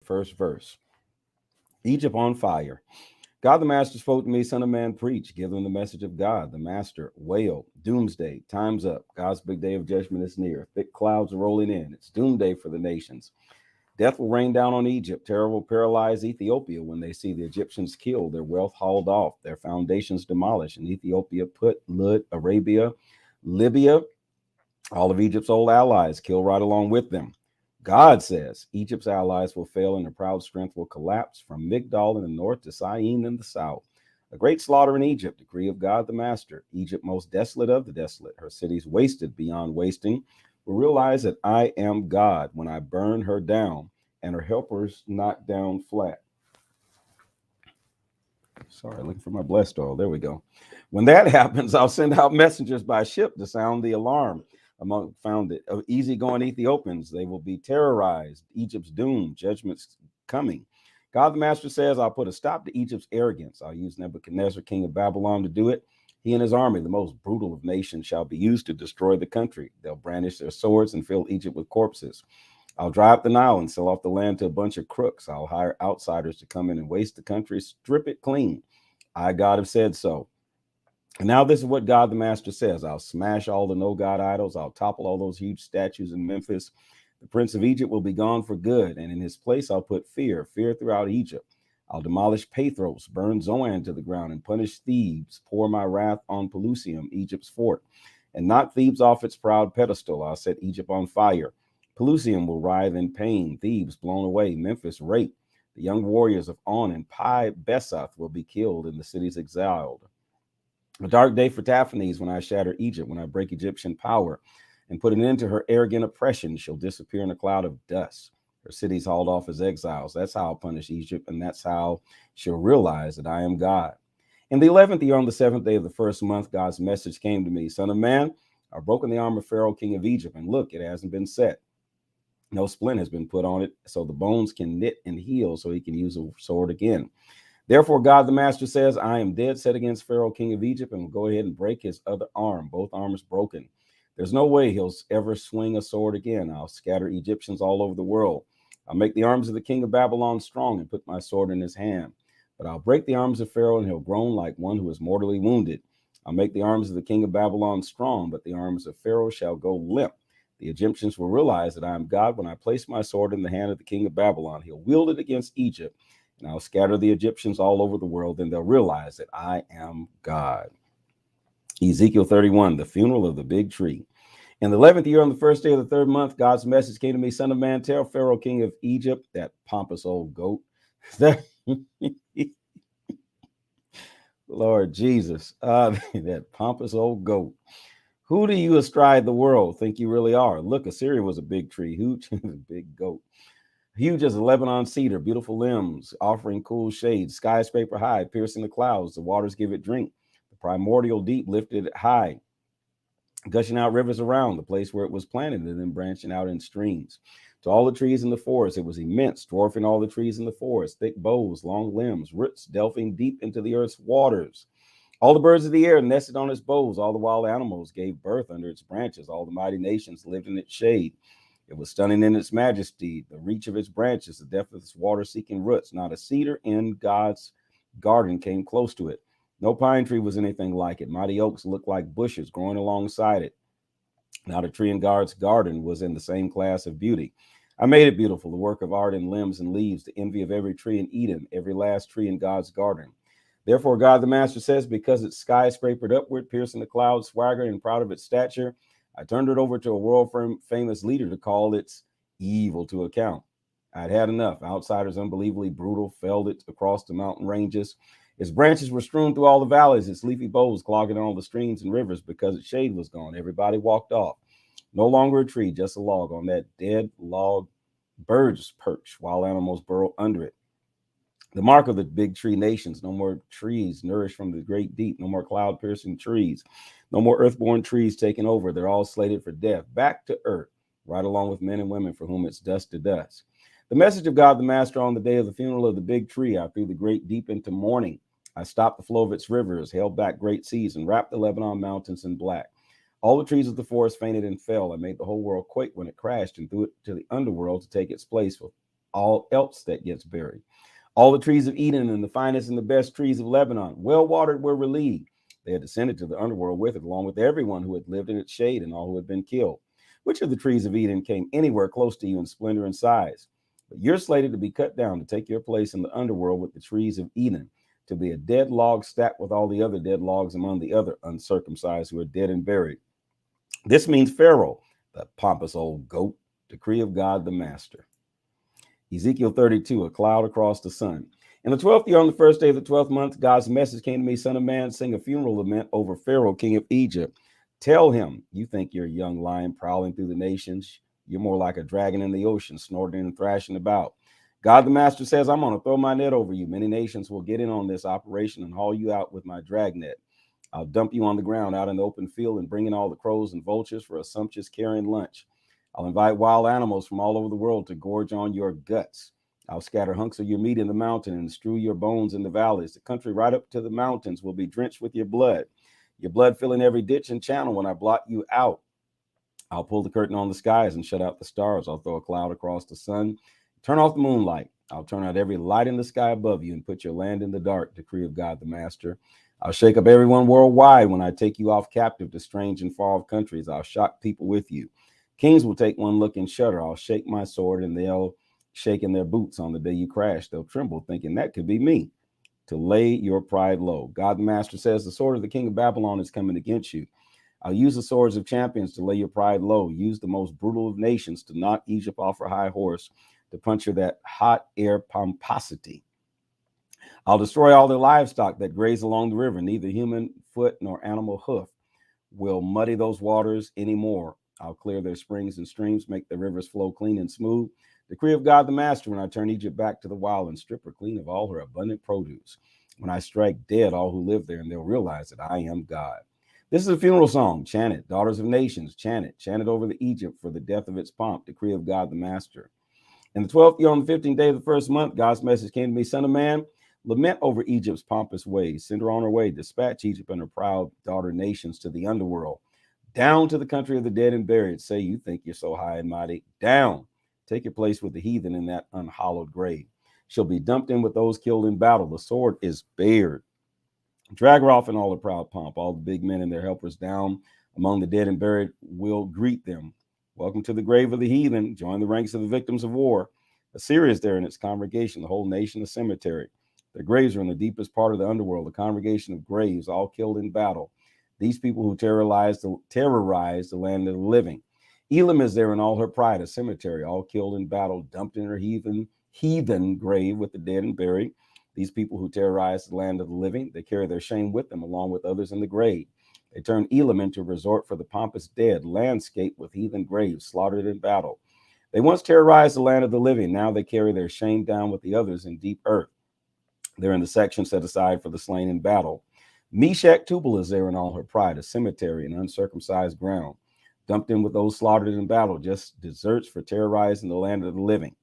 first verse. Egypt on fire. God the Master spoke to me, son of man, preach, give them the message of God, the Master, wail, doomsday, time's up. God's big day of judgment is near. Thick clouds are rolling in. It's doomsday for the nations. Death will rain down on Egypt. Terror will paralyze Ethiopia when they see the Egyptians killed, their wealth hauled off, their foundations demolished, and Ethiopia put, Lud, Arabia, Libya, all of Egypt's old allies killed right along with them. God says Egypt's allies will fail and her proud strength will collapse from Migdol in the north to Syene in the south. A great slaughter in Egypt, decree of God the Master. Egypt most desolate of the desolate, her cities wasted beyond wasting, will realize that I am God when I burn her down and her helpers knocked down flat. Sorry, looking for my blessed oil. There we go. When that happens, I'll send out messengers by ship to sound the alarm among easygoing Ethiopians. They will be terrorized. Egypt's doom, judgment's coming. God the Master says, I'll put a stop to Egypt's arrogance. I'll use Nebuchadnezzar, king of Babylon, to do it. He and his army, the most brutal of nations, shall be used to destroy the country. They'll brandish their swords and fill Egypt with corpses. I'll dry up the Nile and sell off the land to a bunch of crooks. I'll hire outsiders to come in and waste the country, strip it clean. I, God, have said so. And now this is what God the Master says. I'll smash all the no-God idols. I'll topple all those huge statues in Memphis. The prince of Egypt will be gone for good, and in his place I'll put fear throughout Egypt. I'll demolish Pathros, burn Zoan to the ground, and punish Thebes, pour my wrath on Pelusium, Egypt's fort, and knock Thebes off its proud pedestal. I'll set Egypt on fire. Pelusium will writhe in pain, Thebes blown away, Memphis raped. The young warriors of On and Pi Besath will be killed, and the cities exiled. A dark day for Taphanes when I shatter Egypt, when I break Egyptian power and put an end to her arrogant oppression. She'll disappear in a cloud of dust. Her cities hauled off as exiles. That's how I'll punish Egypt, and that's how she'll realize that I am God. In the 11th year, on the 7th day of the first month, God's message came to me. Son of man, I've broken the arm of Pharaoh, king of Egypt, and look, it hasn't been set. No splint has been put on it, so the bones can knit and heal, so he can use a sword again. Therefore, God the Master says, I am dead set against Pharaoh, king of Egypt, and will go ahead and break his other arm. Both arms broken. There's no way he'll ever swing a sword again. I'll scatter Egyptians all over the world. I'll make the arms of the king of Babylon strong and put my sword in his hand. But I'll break the arms of Pharaoh, and he'll groan like one who is mortally wounded. I'll make the arms of the king of Babylon strong, but the arms of Pharaoh shall go limp. The Egyptians will realize that I am God when I place my sword in the hand of the king of Babylon. He'll wield it against Egypt, and I'll scatter the Egyptians all over the world, and they'll realize that I am God. Ezekiel 31, the funeral of the big tree. In the 11th year, on the first day of the third month, God's message came to me, son of man, tell Pharaoh, king of Egypt, that pompous old goat, that Lord Jesus, that pompous old goat. Who do you astride the world think you really are? Look, Assyria was a big tree, huge, big goat. Huge as a Lebanon cedar, beautiful limbs, offering cool shade, skyscraper high, piercing the clouds. The waters give it drink. The primordial deep lifted it high, gushing out rivers around the place where it was planted and then branching out in streams. To all the trees in the forest, it was immense, dwarfing all the trees in the forest, thick boughs, long limbs, roots delving deep into the earth's waters. All the birds of the air nested on its boughs. All the wild animals gave birth under its branches. All the mighty nations lived in its shade. It was stunning in its majesty, the reach of its branches, the depth of its water-seeking roots. Not a cedar in God's garden came close to it. No pine tree was anything like it. Mighty oaks looked like bushes growing alongside it. Not a tree in God's garden was in the same class of beauty. I made it beautiful, the work of art in limbs and leaves, the envy of every tree in Eden, every last tree in God's garden. Therefore, God the Master says, because its skyscrapered upward, piercing the clouds, swaggering and proud of its stature, I turned it over to a world-famous leader to call its evil to account. I'd had enough. Outsiders, unbelievably brutal, felled it across the mountain ranges. Its branches were strewn through all the valleys, its leafy boughs clogging all the streams and rivers because its shade was gone. Everybody walked off. No longer a tree, just a log. On that dead log, birds perch, wild animals burrow under it. The mark of the big tree nations, no more trees nourished from the great deep, no more cloud-piercing trees, no more earthborn trees taking over. They're all slated for death, back to earth, right along with men and women for whom it's dust to dust. The message of God the Master on the day of the funeral of the big tree, I threw the great deep into mourning. I stopped the flow of its rivers, held back great seas, and wrapped the Lebanon mountains in black. All the trees of the forest fainted and fell. I made the whole world quake when it crashed and threw it to the underworld to take its place all else that gets buried. All the trees of Eden and the finest and the best trees of Lebanon, well watered, were relieved. They had descended to the underworld with it, along with everyone who had lived in its shade and all who had been killed. Which of the trees of Eden came anywhere close to you in splendor and size? But you're slated to be cut down to take your place in the underworld with the trees of Eden, to be a dead log stacked with all the other dead logs among the other uncircumcised who are dead and buried. This means Pharaoh, the pompous old goat, decree of God the Master. Ezekiel 32, a cloud across the sun. In the 12th year, on the first day of the 12th month, God's message came to me, son of man, sing a funeral lament over Pharaoh, king of Egypt. Tell him, you think you're a young lion prowling through the nations. You're more like a dragon in the ocean, snorting and thrashing about. God the Master says, I'm going to throw my net over you. Many nations will get in on this operation and haul you out with my dragnet. I'll dump you on the ground out in the open field and bring in all the crows and vultures for a sumptuous carrion lunch. I'll invite wild animals from all over the world to gorge on your guts. I'll scatter hunks of your meat in the mountain and strew your bones in the valleys. The country right up to the mountains will be drenched with your blood filling every ditch and channel when I blot you out. I'll pull the curtain on the skies and shut out the stars. I'll throw a cloud across the sun, turn off the moonlight. I'll turn out every light in the sky above you and put your land in the dark, decree of God the Master. I'll shake up everyone worldwide when I take you off captive to strange and far off countries. I'll shock people with you. Kings will take one look and shudder. I'll shake my sword and they'll shake in their boots on the day you crash. They'll tremble thinking that could be me, to lay your pride low. God the Master says, the sword of the king of Babylon is coming against you. I'll use the swords of champions to lay your pride low. Use the most brutal of nations to knock Egypt off her high horse, to puncture that hot air pomposity. I'll destroy all their livestock that graze along the river. Neither human foot nor animal hoof will muddy those waters anymore. I'll clear their springs and streams, make their rivers flow clean and smooth. Decree of God the Master, when I turn Egypt back to the wild and strip her clean of all her abundant produce. When I strike dead all who live there, and they'll realize that I am God. This is a funeral song. Chant it. Daughters of nations, chant it. Chant it over the Egypt for the death of its pomp. Decree of God the Master. In the 12th year, on the 15th day of the first month, God's message came to me, son of man, lament over Egypt's pompous ways. Send her on her way. Dispatch Egypt and her proud daughter nations to the underworld. Down to the country of the dead and buried. Say, you think you're so high and mighty. Down. Take your place with the heathen in that unhallowed grave. She'll be dumped in with those killed in battle. The sword is bared. Drag her off in all the proud pomp. All the big men and their helpers down among the dead and buried will greet them. Welcome to the grave of the heathen. Join the ranks of the victims of war. Assyria is there in its congregation, the whole nation a cemetery. Their graves are in the deepest part of the underworld, a congregation of graves, all killed in battle. These people who terrorize the land of the living. Elam is there in all her pride, a cemetery, all killed in battle, dumped in her heathen grave with the dead and buried. These people who terrorize the land of the living, they carry their shame with them along with others in the grave. They turn Elam into a resort for the pompous dead, landscape with heathen graves slaughtered in battle. They once terrorized the land of the living. Now they carry their shame down with the others in deep earth. They're in the section set aside for the slain in battle. Meshach Tubal is there in all her pride, a cemetery, an uncircumcised ground, dumped in with those slaughtered in battle, just deserts for terrorizing the land of the living.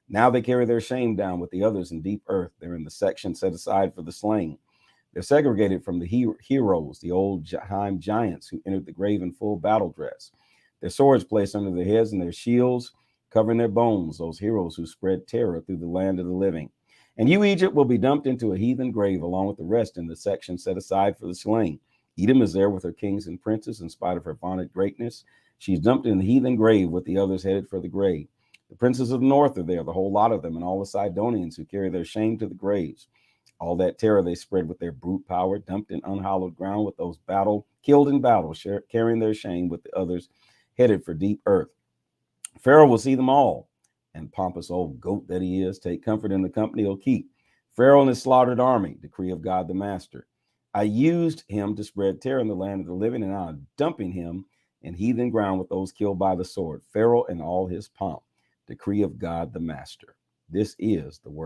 Now they carry their shame down with the others in deep earth. They're in the section set aside for the slain. They're segregated from the heroes, the old time giants who entered the grave in full battle dress. Their swords placed under their heads and their shields covering their bones, those heroes who spread terror through the land of the living. And you, Egypt, will be dumped into a heathen grave along with the rest in the section set aside for the slain. Edom is there with her kings and princes in spite of her vaunted greatness. She's dumped in the heathen grave with the others headed for the grave. The princes of the north are there, the whole lot of them, and all the Sidonians who carry their shame to the graves. All that terror they spread with their brute power, dumped in unhallowed ground with those killed in battle, carrying their shame with the others headed for deep earth. Pharaoh will see them all, and pompous old goat that he is, take comfort in the company he'll keep. Pharaoh and his slaughtered army, decree of God the Master. I used him to spread terror in the land of the living, and I'm dumping him in heathen ground with those killed by the sword. Pharaoh and all his pomp, decree of God the Master. This is the word of